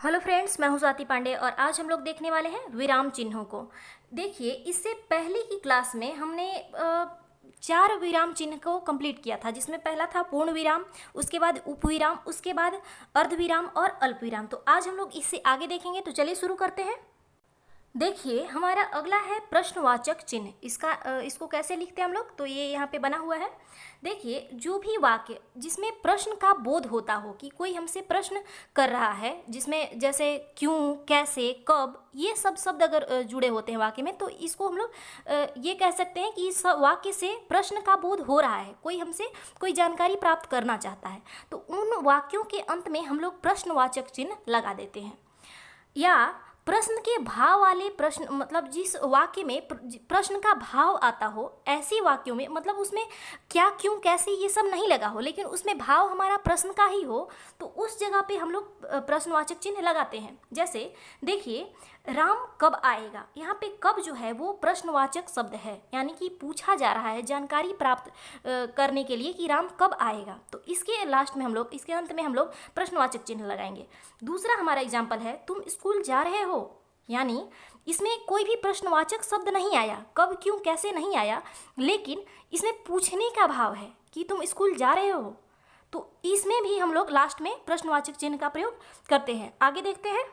Hello friends, मैं हूं स्वाति पांडे और आज हम लोग देखने वाले हैं विराम चिन्हों को। देखिए, इससे पहले की क्लास में हमने 4 विराम चिन्ह को कंप्लीट किया था, जिसमें पहला था पूर्ण विराम, उसके बाद उपविराम, उसके बाद अर्धविराम और अल्पविराम। तो आज हम लोग इससे आगे देखेंगे, तो चलिए शुरू करते हैं। देखिए, हमारा अगला है प्रश्नवाचक चिन्ह। इसको कैसे लिखते हैं हम लोग, तो ये यहाँ पे बना हुआ है। देखिए, जो भी वाक्य जिसमें प्रश्न का बोध होता हो कि कोई हमसे प्रश्न कर रहा है, जिसमें जैसे क्यों, कैसे, कब, ये सब शब्द अगर जुड़े होते हैं वाक्य में, तो इसको हम लोग ये कह सकते हैं कि इस वाक्य से प्रश्न का बोध हो रहा है, कोई हमसे कोई जानकारी प्राप्त करना चाहता है। तो उन वाक्यों के अंत में हम लोग प्रश्नवाचक चिन्ह लगा देते हैं। या प्रश्न के भाव वाले प्रश्न, मतलब जिस वाक्य में प्रश्न का भाव आता हो, ऐसी वाक्यों में, मतलब उसमें क्या, क्यों, कैसे ये सब नहीं लगा हो, लेकिन उसमें भाव हमारा प्रश्न का ही हो, तो उस जगह पे हम लोग प्रश्नवाचक चिन्ह लगाते हैं। जैसे देखिए, राम कब आएगा, यहाँ पे कब जो है वो प्रश्नवाचक शब्द है, यानी कि पूछा जा रहा है जानकारी प्राप्त करने के लिए कि राम कब आएगा। तो इसके लास्ट में हम लोग, इसके अंत में हम लोग प्रश्नवाचक चिन्ह लगाएंगे। दूसरा हमारा एग्जाम्पल है, तुम स्कूल जा रहे हो, यानी इसमें कोई भी प्रश्नवाचक शब्द नहीं आया, कब, क्यों, कैसे नहीं आया, लेकिन इसमें पूछने का भाव है कि तुम स्कूल जा रहे हो। तो इसमें भी हम लोग लास्ट में प्रश्नवाचक चिन्ह का प्रयोग करते हैं। आगे देखते हैं।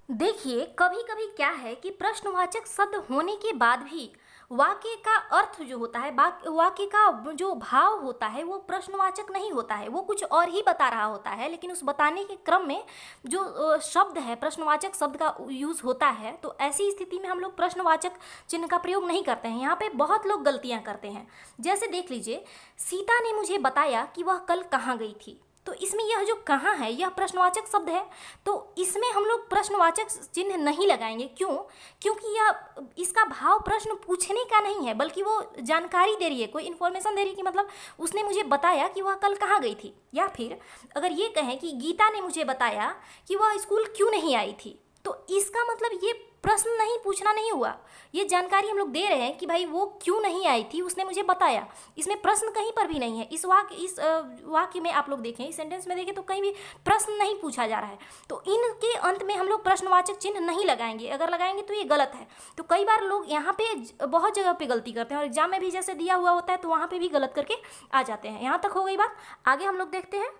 देखिए, कभी कभी क्या है कि प्रश्नवाचक शब्द होने के बाद भी वाक्य का अर्थ जो होता है, वाक्य का जो भाव होता है, वो प्रश्नवाचक नहीं होता है, वो कुछ और ही बता रहा होता है, लेकिन उस बताने के क्रम में जो शब्द है, प्रश्नवाचक शब्द का यूज़ होता है। तो ऐसी स्थिति में हम लोग प्रश्नवाचक चिन्ह का प्रयोग नहीं करते हैं। यहाँ पे बहुत लोग गलतियाँ करते हैं। जैसे देख लीजिए, सीता ने मुझे बताया कि वह कल कहाँ गई थी। तो इसमें यह जो कहाँ है, यह प्रश्नवाचक शब्द है, तो इसमें हम लोग प्रश्नवाचक चिन्ह नहीं लगाएंगे। क्यों? क्योंकि यह, इसका भाव प्रश्न पूछने का नहीं है, बल्कि वो जानकारी दे रही है, कोई इन्फॉर्मेशन दे रही है कि मतलब उसने मुझे बताया कि वह कल कहाँ गई थी। या फिर अगर ये कहें कि गीता ने मुझे बताया कि वह स्कूल क्यों नहीं आई थी, तो इसका मतलब ये प्रश्न नहीं, पूछना नहीं हुआ, ये जानकारी हम लोग दे रहे हैं कि भाई वो क्यों नहीं आई थी, उसने मुझे बताया। इसमें प्रश्न कहीं पर भी नहीं है। इस वाक्य में आप लोग देखें, इस सेंटेंस में देखें, तो कहीं भी प्रश्न नहीं पूछा जा रहा है। तो इनके अंत में हम लोग प्रश्नवाचक चिन्ह नहीं लगाएंगे। अगर लगाएंगे तो ये गलत है। तो कई बार लोग यहाँ पे बहुत जगह पे गलती करते हैं, और एग्जाम में भी जैसे दिया हुआ होता है तो वहाँ पे भी गलत करके आ जाते हैं। यहाँ तक हो गई बात। आगे हम लोग देखते हैं।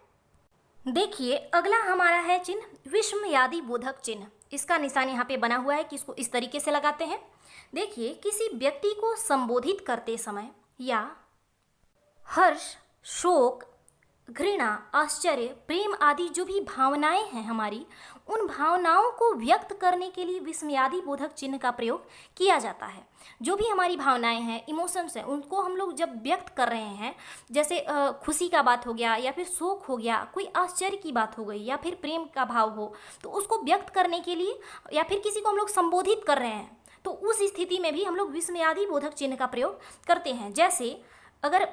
देखिए, अगला हमारा है चिन्ह विस्मयादि बोधक चिन्ह। इसका निशान यहाँ पे बना हुआ है कि इसको इस तरीके से लगाते हैं। देखिए, किसी व्यक्ति को संबोधित करते समय या हर्ष, शोक, घृणा, आश्चर्य, प्रेम आदि जो भी भावनाएं हैं हमारी, उन भावनाओं को व्यक्त करने के लिए विस्मयादि बोधक चिन्ह का प्रयोग किया जाता है। जो भी हमारी भावनाएं हैं, इमोशंस हैं, उनको हम लोग जब व्यक्त कर रहे हैं, जैसे खुशी का बात हो गया, या फिर शोक हो गया, कोई आश्चर्य की बात हो गई, या फिर प्रेम का भाव हो, तो उसको व्यक्त करने के लिए, या फिर किसी को हम लोग संबोधित कर रहे हैं, तो उस स्थिति में भी हम लोग विस्मयादि बोधक चिन्ह का प्रयोग करते हैं। जैसे अगर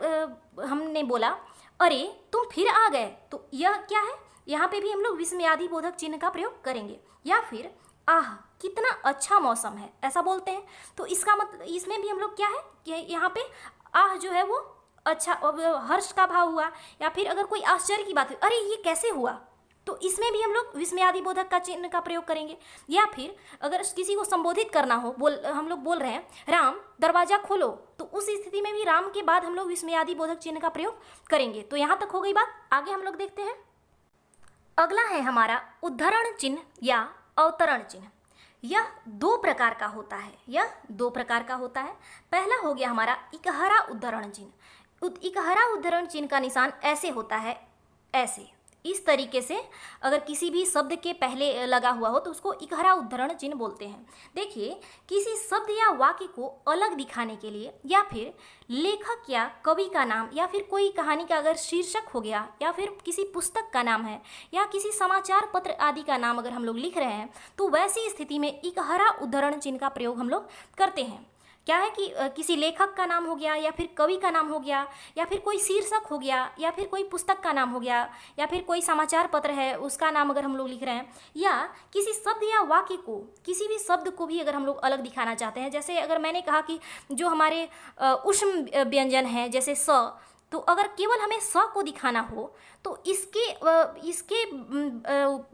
हमने बोला, अरे तुम फिर आ गए, तो यह क्या है, यहाँ पे भी हम लोग विस्मयादि बोधक चिन्ह का प्रयोग करेंगे। या फिर आह कितना अच्छा मौसम है, ऐसा बोलते हैं, तो इसका मतलब, इसमें भी हम लोग क्या है कि यहाँ पे आह जो है वो अच्छा, हर्ष का भाव हुआ। या फिर अगर कोई आश्चर्य की बात हुई, अरे ये कैसे हुआ, तो इसमें भी हम लोग विस्मयादि बोधक का चिन्ह का प्रयोग करेंगे। या फिर अगर किसी को संबोधित करना हो, हम लोग बोल रहे हैं, राम दरवाजा खोलो, तो उस स्थिति में भी राम के बाद हम लोग विस्मयादि बोधक चिन्ह का प्रयोग करेंगे। तो यहाँ तक हो गई बात। आगे हम लोग देखते हैं। अगला है हमारा उद्धरण चिन्ह या अवतरण चिन्ह। यह 2 प्रकार का होता है। पहला हो गया हमारा इकहरा उद्धरण चिन्ह। इकहरा उद्धरण चिन्ह का निशान ऐसे होता है, ऐसे, इस तरीके से अगर किसी भी शब्द के पहले लगा हुआ हो तो उसको इकहरा उद्धरण चिन्ह बोलते हैं। देखिए, किसी शब्द या वाक्य को अलग दिखाने के लिए, या फिर लेखक या कवि का नाम, या फिर कोई कहानी का अगर शीर्षक हो गया, या फिर किसी पुस्तक का नाम है, या किसी समाचार पत्र आदि का नाम अगर हम लोग लिख रहे हैं, तो वैसी स्थिति में इकहरा उद्धरण चिन्ह का प्रयोग हम लोग करते हैं। क्या है कि किसी लेखक का नाम हो गया, या फिर कवि का नाम हो गया, या फिर कोई शीर्षक हो गया, या फिर कोई पुस्तक का नाम हो गया, या फिर कोई समाचार पत्र है उसका नाम अगर हम लोग लिख रहे हैं, या किसी शब्द या वाक्य को, किसी भी शब्द को भी अगर हम लोग अलग दिखाना चाहते हैं। जैसे अगर मैंने कहा कि जो हमारे ऊष्म व्यंजन हैं, जैसे स, तो अगर केवल हमें स को दिखाना हो तो इसके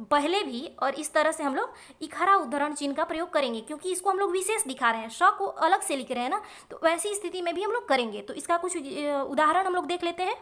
पहले भी और इस तरह से हम लोग इकहरा उद्धरण चिन्ह का प्रयोग करेंगे, क्योंकि इसको हम लोग विशेष दिखा रहे हैं, स को अलग से लिख रहे हैं ना, तो वैसी स्थिति में भी हम लोग करेंगे। तो इसका कुछ उदाहरण हम लोग देख लेते हैं।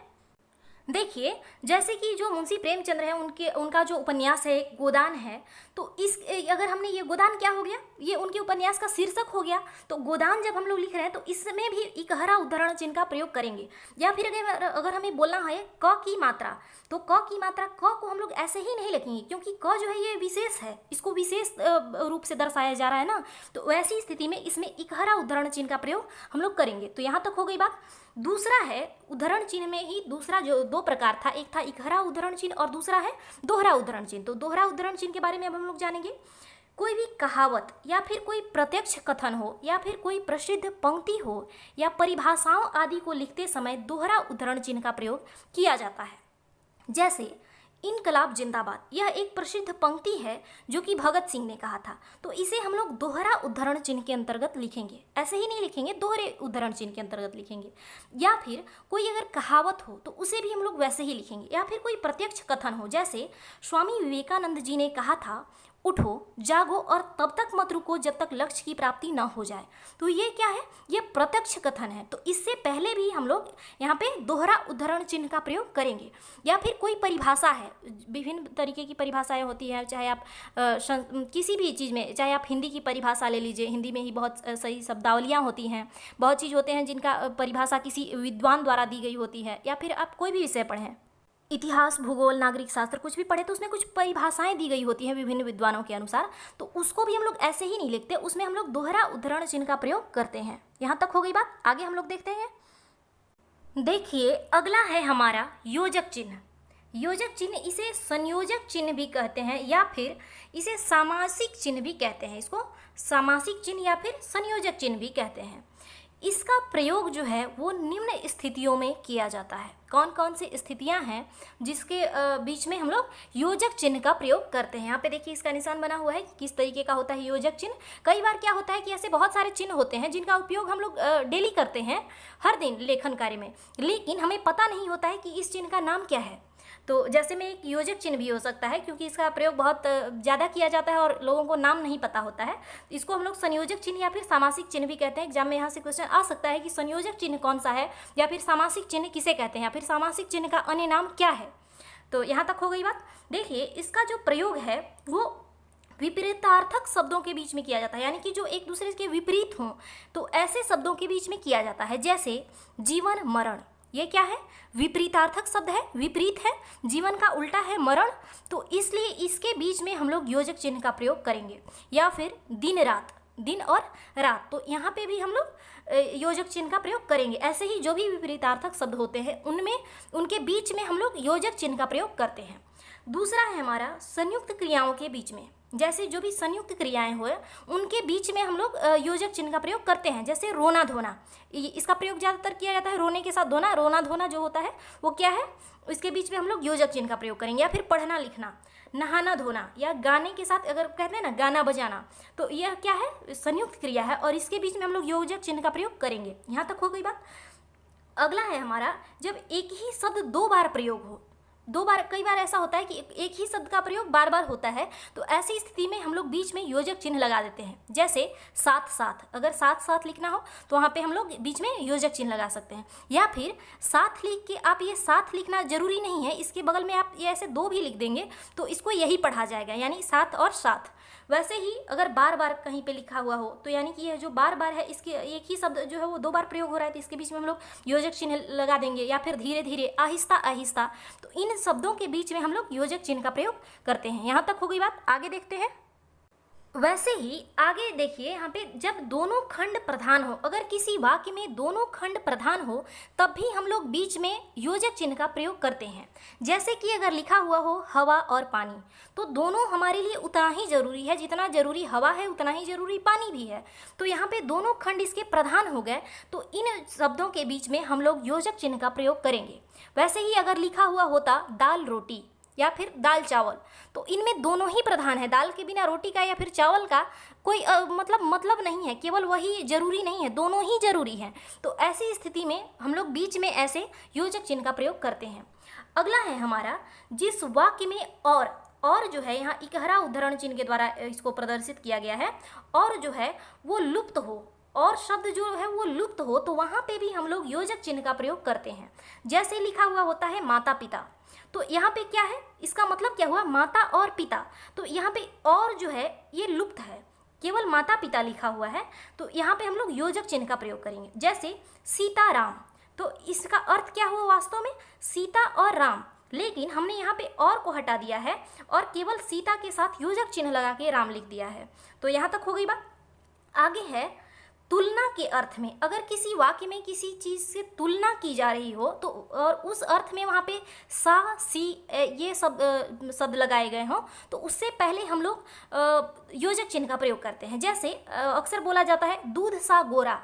देखिए, जैसे कि जो मुंशी प्रेमचंद्र है उनका जो उपन्यास है गोदान है, तो इस अगर हमने ये गोदान क्या हो गया, ये उनके उपन्यास का शीर्षक हो गया। तो गोदान जब हम लोग लिख रहे हैं तो इसमें भी इकहरा उद्धरण चिन्ह का प्रयोग करेंगे। या फिर अगर हमें बोलना है क की मात्रा, तो क की मात्रा क को हम लोग ऐसे ही नहीं लिखेंगे, क्योंकि क जो है ये विशेष है, इसको विशेष रूप से दर्शाया जा रहा है ना, तो वैसी स्थिति में इसमें इकहरा उद्धरण चिन्ह का प्रयोग हम लोग करेंगे। तो यहाँ तक हो गई बात। दूसरा है उद्धरण चिन्ह में ही दूसरा जो दो प्रकार था, एक था इकहरा उद्धरण चिन्ह और दूसरा है दोहरा उद्धरण चिन्ह। तो दोहरा उद्धरण चिन्ह के बारे में अब हम लोग जानेंगे। कोई भी कहावत या फिर कोई प्रत्यक्ष कथन हो या फिर कोई प्रसिद्ध पंक्ति हो या परिभाषाओं आदि को लिखते समय दोहरा उद्धरण चिन्ह का प्रयोग किया जाता है। जैसे इनकलाब जिंदाबाद, यह एक प्रसिद्ध पंक्ति है जो कि भगत सिंह ने कहा था, तो इसे हम लोग दोहरा उद्धरण चिन्ह के अंतर्गत लिखेंगे। ऐसे ही नहीं लिखेंगे, दोहरे उद्धरण चिन्ह के अंतर्गत लिखेंगे। या फिर कोई अगर कहावत हो तो उसे भी हम लोग वैसे ही लिखेंगे। या फिर कोई प्रत्यक्ष कथन हो, जैसे स्वामी विवेकानंद जी ने कहा था, उठो जागो और तब तक मत रुको जब तक लक्ष्य की प्राप्ति न हो जाए। तो ये क्या है, ये प्रत्यक्ष कथन है, तो इससे पहले भी हम लोग यहाँ पे दोहरा उद्धरण चिन्ह का प्रयोग करेंगे। या फिर कोई परिभाषा है, विभिन्न तरीके की परिभाषाएं होती है, चाहे आप किसी भी चीज़ में, चाहे आप हिंदी की परिभाषा ले लीजिए, हिंदी में ही बहुत सही शब्दावलियाँ होती हैं, बहुत चीज़ होते हैं जिनका परिभाषा किसी विद्वान द्वारा दी गई होती है। या फिर आप कोई भी विषय पढ़ें, इतिहास, भूगोल, नागरिक शास्त्र, कुछ भी पढ़े तो उसमें कुछ परिभाषाएं दी गई होती हैं विभिन्न विद्वानों के अनुसार, तो उसको भी हम लोग ऐसे ही नहीं लिखते, उसमें हम लोग दोहरा उद्धरण चिन्ह का प्रयोग करते हैं। यहाँ तक हो गई बात। आगे हम लोग देखते हैं। देखिए, अगला है हमारा योजक चिन्ह। योजक चिन्ह, इसे संयोजक चिन्ह भी कहते हैं या फिर इसे सामासिक चिन्ह भी कहते हैं। इसको सामासिक चिन्ह या फिर संयोजक चिन्ह भी कहते हैं। इसका प्रयोग जो है वो निम्न स्थितियों में किया जाता है। कौन कौन सी स्थितियां हैं जिसके बीच में हम लोग योजक चिन्ह का प्रयोग करते हैं। यहाँ पे देखिए इसका निशान बना हुआ है, किस तरीके का होता है योजक चिन्ह। कई बार क्या होता है कि ऐसे बहुत सारे चिन्ह होते हैं जिनका उपयोग हम लोग डेली करते हैं, हर दिन लेखन कार्य में, लेकिन हमें पता नहीं होता है कि इस चिन्ह का नाम क्या है। तो जैसे में एक योजक चिन्ह भी हो सकता है, क्योंकि इसका प्रयोग बहुत ज़्यादा किया जाता है और लोगों को नाम नहीं पता होता है। इसको हम लोग संयोजक चिन्ह या फिर सामासिक चिन्ह भी कहते हैं। एग्जाम में यहाँ से क्वेश्चन आ सकता है कि संयोजक चिन्ह कौन सा है या फिर सामासिक चिन्ह किसे कहते हैं या फिर सामासिक चिन्ह का अन्य नाम क्या है। तो यहाँ तक हो गई बात। देखिए, इसका जो प्रयोग है वो विपरीतार्थक शब्दों के बीच में किया जाता है, यानी कि जो एक दूसरे के विपरीत हों, तो ऐसे शब्दों के बीच में किया जाता है। जैसे जीवन मरण, ये क्या है, विपरीतार्थक शब्द है, विपरीत है, जीवन का उल्टा है मरण, तो इसलिए इसके बीच में हम लोग योजक चिन्ह का प्रयोग करेंगे। या फिर दिन रात, दिन और रात, तो यहाँ पे भी हम लोग योजक चिन्ह का प्रयोग करेंगे। ऐसे ही जो भी विपरीतार्थक शब्द होते हैं उनमें, उनके बीच में हम लोग योजक चिन्ह का प्रयोग करते हैं। दूसरा है हमारा संयुक्त क्रियाओं के बीच में, जैसे जो भी संयुक्त क्रियाएं हुए उनके बीच में हम लोग योजक चिन्ह का प्रयोग करते हैं। जैसे रोना धोना, इसका प्रयोग ज़्यादातर किया जाता है रोने के साथ धोना। रोना धोना जो होता है वो क्या है, इसके बीच में हम लोग योजक चिन्ह का प्रयोग करेंगे। या फिर पढ़ना लिखना, नहाना धोना, या गाने के साथ अगर कहते हैं ना गाना बजाना, तो यह क्या है, संयुक्त क्रिया है और इसके बीच में हम लोग योजक चिन्ह का प्रयोग करेंगे। यहाँ तक हो गई बात। अगला है हमारा जब एक ही शब्द दो बार प्रयोग हो, दो बार, कई बार ऐसा होता है कि एक ही शब्द का प्रयोग बार बार होता है, तो ऐसी स्थिति में हम लोग बीच में योजक चिन्ह लगा देते हैं। जैसे साथ साथ, अगर साथ साथ लिखना हो तो वहाँ पे हम लोग बीच में योजक चिन्ह लगा सकते हैं। या फिर साथ लिख के, आप ये साथ लिखना जरूरी नहीं है, इसके बगल में आप ये ऐसे दो भी लिख देंगे तो इसको यही पढ़ा जाएगा, यानी साथ और साथ। वैसे ही अगर बार बार कहीं पे लिखा हुआ हो तो यानी कि यह जो बार बार है, इसके एक ही शब्द जो है वो दो बार प्रयोग हो रहा है, तो इसके बीच में हम लोग योजक चिन्ह लगा देंगे। या फिर धीरे धीरे, आहिस्ता आहिस्ता, तो इन शब्दों के बीच में हम लोग योजक चिन्ह का प्रयोग करते हैं। यहाँ तक हो गई बात। आगे देखते हैं। वैसे ही आगे देखिए, यहाँ पे जब दोनों खंड प्रधान हो, अगर किसी वाक्य में दोनों खंड प्रधान हो तब भी हम लोग बीच में योजक चिन्ह का प्रयोग करते हैं। जैसे कि अगर लिखा हुआ हो हवा और पानी, तो दोनों हमारे लिए उतना ही जरूरी है, जितना जरूरी हवा है उतना ही जरूरी पानी भी है। तो यहाँ पे दोनों खंड इसके प्रधान हो गए, तो इन शब्दों के बीच में हम लोग योजक चिन्ह का प्रयोग करेंगे। वैसे ही अगर लिखा हुआ होता दाल रोटी, या फिर दाल चावल। तो इनमें दोनों ही प्रधान है, दाल के बिना रोटी का या फिर चावल का कोई मतलब नहीं है, केवल वही जरूरी नहीं है, दोनों ही जरूरी हैं। तो ऐसी स्थिति में हम लोग बीच में ऐसे योजक चिन्ह का प्रयोग करते हैं। अगला है हमारा, जिस वाक्य में और जो है यहाँ इकहरा उद्धरण चिन्ह के द्वारा इसको प्रदर्शित किया गया है, और जो है वो लुप्त हो, और शब्द जो है वो लुप्त हो, तो वहाँ पे भी हम लोग योजक चिन्ह का प्रयोग करते हैं। जैसे लिखा हुआ होता है माता पिता, तो यहाँ पे क्या है, इसका मतलब क्या हुआ, माता और पिता। तो यहाँ पे और जो है ये लुप्त है, केवल माता पिता लिखा हुआ है, तो यहाँ पे हम लोग योजक चिन्ह का प्रयोग करेंगे। जैसे सीताराम, तो इसका अर्थ क्या हुआ वास्तव में, सीता और राम, लेकिन हमने यहाँ पे और को हटा दिया है और केवल सीता के साथ योजक चिन्ह लगा के राम लिख दिया है। तो यहाँ तक हो गई बात। आगे है तुलना के अर्थ में, अगर किसी वाक्य में किसी चीज़ से तुलना की जा रही हो तो और उस अर्थ में वहाँ पे सा सी ये शब्द लगाए गए हों, तो उससे पहले हम लोग योजक चिन्ह का प्रयोग करते हैं। जैसे अक्सर बोला जाता है दूध सा गोरा,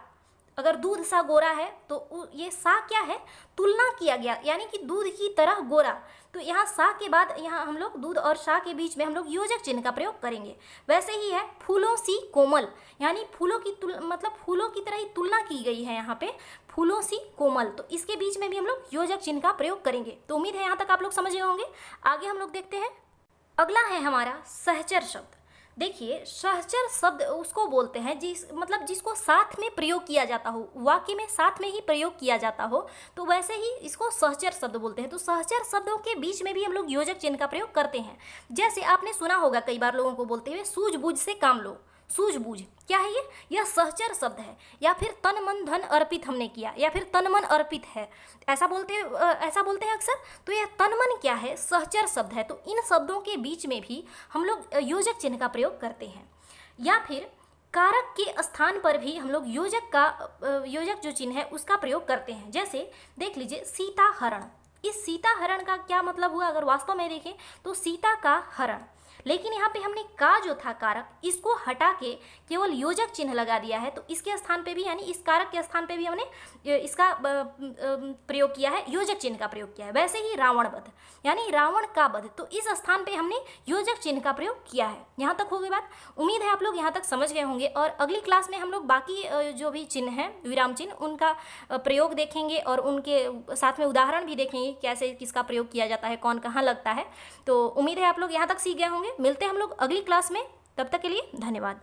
अगर दूध सा गोरा है तो ये सा क्या है, तुलना किया गया, यानी कि दूध की तरह गोरा। तो यहाँ सा के बाद यहाँ हम लोग दूध और सा के बीच में हम लोग योजक चिन्ह का प्रयोग करेंगे। वैसे ही है फूलों सी कोमल, यानी फूलों की मतलब फूलों की तरह ही तुलना की गई है यहाँ पे, फूलों सी कोमल, तो इसके बीच में भी हम लोग योजक चिन्ह का प्रयोग करेंगे। तो उम्मीद है यहाँ तक आप लोग समझ गए होंगे। आगे हम लोग देखते हैं। अगला है हमारा सहचर शब्द। देखिए सहचर शब्द उसको बोलते हैं जिसको साथ में प्रयोग किया जाता हो, वाक्य में साथ में ही प्रयोग किया जाता हो, तो वैसे ही इसको सहचर शब्द बोलते हैं। तो सहचर शब्दों के बीच में भी हम लोग योजक चिन्ह का प्रयोग करते हैं। जैसे आपने सुना होगा कई बार लोगों को बोलते हुए सूझबूझ से काम लो, सूझबूझ क्या है ये, यह सहचर शब्द है। या फिर तन मन धन अर्पित हमने किया, या फिर तन मन अर्पित है, ऐसा बोलते हैं अक्सर। तो यह तन मन क्या है, सहचर शब्द है। तो इन शब्दों के बीच में भी हम लोग योजक चिन्ह का प्रयोग करते हैं। या फिर कारक के स्थान पर भी हम लोग योजक जो चिन्ह है उसका प्रयोग करते हैं। जैसे देख लीजिए सीता हरण, इस सीता हरण का क्या मतलब हुआ, अगर वास्तव में देखें तो सीता का हरण, लेकिन यहाँ पे हमने का जो था कारक, इसको हटा के केवल योजक चिन्ह लगा दिया है। तो इसके स्थान पे भी, यानी इस कारक के स्थान पे भी हमने इसका प्रयोग किया है, योजक चिन्ह का प्रयोग किया है। वैसे ही रावण वध, यानी रावण का वध, तो इस स्थान पे हमने योजक चिन्ह का प्रयोग किया है। यहाँ तक हो गई बात। उम्मीद है आप लोग यहाँ तक समझ गए होंगे, और अगली क्लास में हम लोग बाकी जो भी चिन्ह हैं, विराम चिन्ह, उनका प्रयोग देखेंगे और उनके साथ में उदाहरण भी देखेंगे कैसे किसका प्रयोग किया जाता है, कौन कहाँ लगता है। तो उम्मीद है आप लोग यहाँ तक सीख गए होंगे। मिलते हैं हम लोग अगली क्लास में, तब तक के लिए धन्यवाद।